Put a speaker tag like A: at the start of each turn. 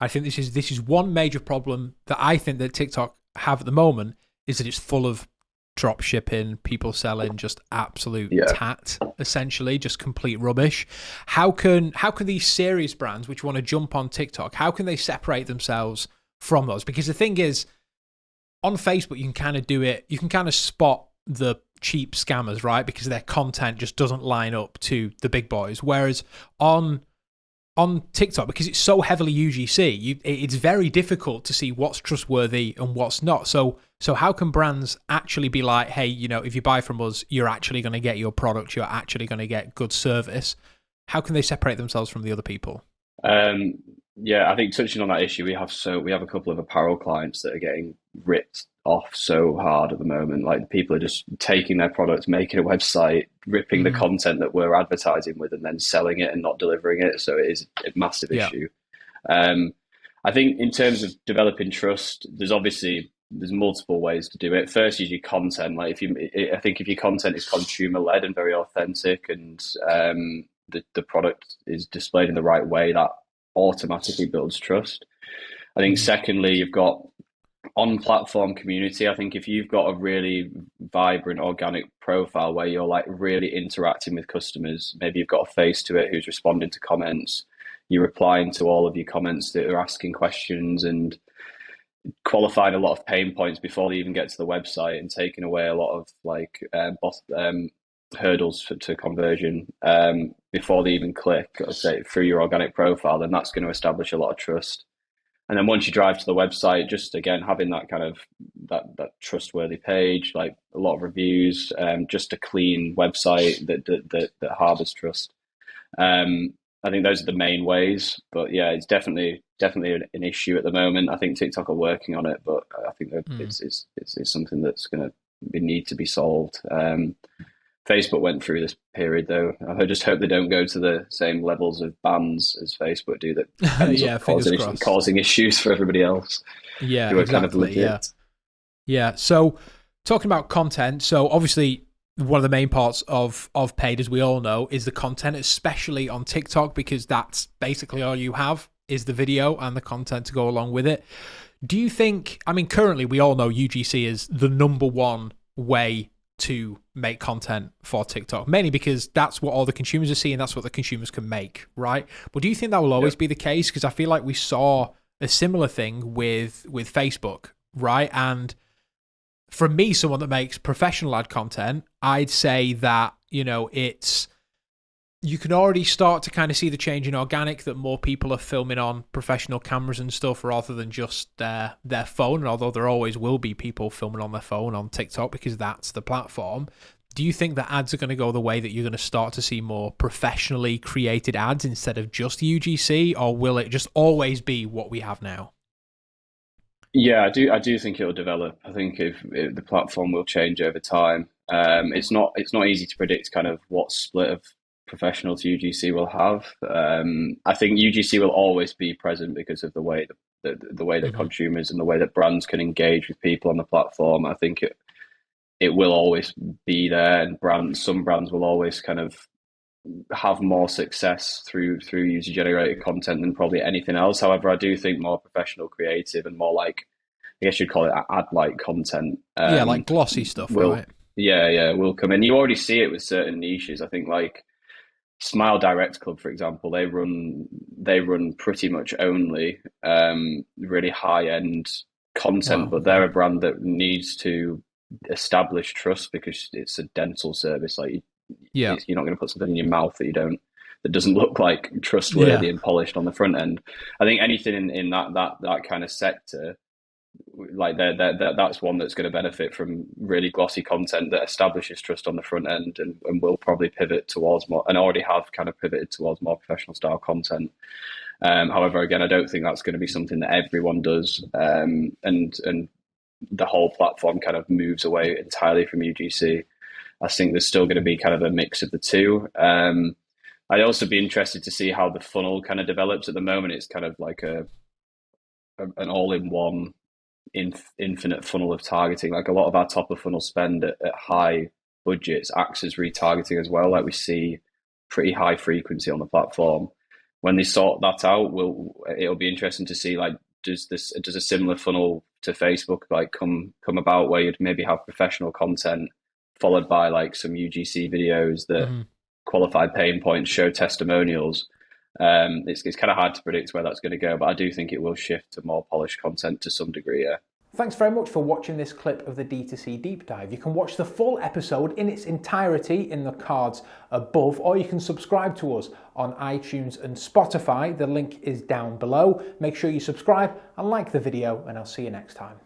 A: I think this is one major problem that I think that TikTok have at the moment is that it's full of drop shipping, people selling just absolute
B: Yeah.
A: tat, essentially, just complete rubbish. How can these serious brands which want to jump on TikTok, how can they separate themselves from those? Because the thing is, on Facebook, you can kind of do it. You can kind of spot the cheap scammers, right? Because their content just doesn't line up to the big boys. Whereas on TikTok, because it's so heavily UGC, it's very difficult to see what's trustworthy and what's not. So how can brands actually be like, hey, if you buy from us, you're actually going to get your product, you're actually going to get good service? How can they separate themselves from the other people?
B: Um, yeah, I think touching on that issue, we have a couple of apparel clients that are getting ripped off so hard at the moment. Like people are just taking their products, making a website, ripping the
A: Mm,
B: content that we're advertising with, and then selling it and not delivering it. So it is a massive
A: yeah.
B: issue. Um, I think in terms of developing trust, there's multiple ways to do it. First is your content. Like I think if your content is consumer led and very authentic, and the product is displayed in the right way, that automatically builds trust. I think
A: Mm,
B: secondly, you've got on platform community. I think if you've got a really vibrant organic profile where you're like really interacting with customers, maybe you've got a face to it who's responding to comments, you're replying to all of your comments that are asking questions and qualifying a lot of pain points before they even get to the website and taking away a lot of like hurdles to conversion before they even click, say, through your organic profile, then that's going to establish a lot of trust. And then once you drive to the website, just again having that kind of that trustworthy page, like a lot of reviews, just a clean website that harbors trust. I think those are the main ways, but yeah, it's definitely an issue at the moment. I think TikTok are working on it, but I think that
A: mm.
B: it's something that's going to need to be solved. Facebook went through this period though. I just hope they don't go to the same levels of bans as Facebook do that ends up
A: Yeah, fingers crossed.
B: causing issues for everybody else
A: Yeah,
B: who are kind of
A: exactly. Yeah.
B: legit.
A: Yeah. So talking about content, so obviously one of the main parts of paid, as we all know, is the content, especially on TikTok, because that's basically all you have is the video and the content to go along with it. Do you think, I mean, currently we all know UGC is the number one way to make content for TikTok, mainly because that's what all the consumers are seeing, that's what the consumers can make, right? But do you think that will
B: Yeah.
A: always be the case? Because I feel like we saw a similar thing with Facebook, right? And for me, someone that makes professional ad content, I'd say that, it's, you can already start to kind of see the change in organic, that more people are filming on professional cameras and stuff rather than just their phone. And although there always will be people filming on their phone on TikTok because that's the platform, do you think that ads are going to go the way that you're going to start to see more professionally created ads instead of just UGC, or will it just always be what we have now?
B: Yeah, I do think it'll develop. I think if the platform will change over time. It's not easy to predict kind of what split of professional to UGC will have. I think UGC will always be present because of the way that
A: Hmm.
B: consumers and the way that brands can engage with people on the platform. I think it will always be there, and some brands will always kind of have more success through user generated content than probably anything else. However, I do think more professional creative and more like, I guess you'd call it ad like content,
A: Yeah, like glossy stuff,
B: will,
A: right?
B: yeah, will come in. You already see it with certain niches. I think like Smile Direct Club, for example, they run pretty much only really high end content,
A: Wow.
B: but
A: Okay.
B: they're a brand that needs to establish trust because it's a dental service. Like
A: Yeah.
B: you're not going to put something in your mouth that doesn't look like
A: Yeah.
B: trustworthy and polished on the front end. I think anything in that kind of sector, like that's one that's going to benefit from really glossy content that establishes trust on the front end, and will probably pivot towards more, and already have kind of pivoted towards more professional style content. However, again, I don't think that's going to be something that everyone does, and the whole platform kind of moves away entirely from UGC. I think there's still going to be kind of a mix of the two. I'd also be interested to see how the funnel kind of develops. At the moment, it's kind of like an all-in-one infinite funnel of targeting. Like a lot of our top of funnel spend at high budgets acts as retargeting as well. Like we see pretty high frequency on the platform. when they sort that out, it'll be interesting to see, like, does a similar funnel to Facebook like come about, where you'd maybe have professional content followed by like some UGC videos that qualify pain points, show testimonials. It's kind of hard to predict where that's going to go, but I do think it will shift to more polished content to some degree. Yeah.
A: Thanks very much for watching this clip of the D2C Deep Dive. You can watch the full episode in its entirety in the cards above, or you can subscribe to us on iTunes and Spotify. The link is down below. Make sure you subscribe and like the video, and I'll see you next time.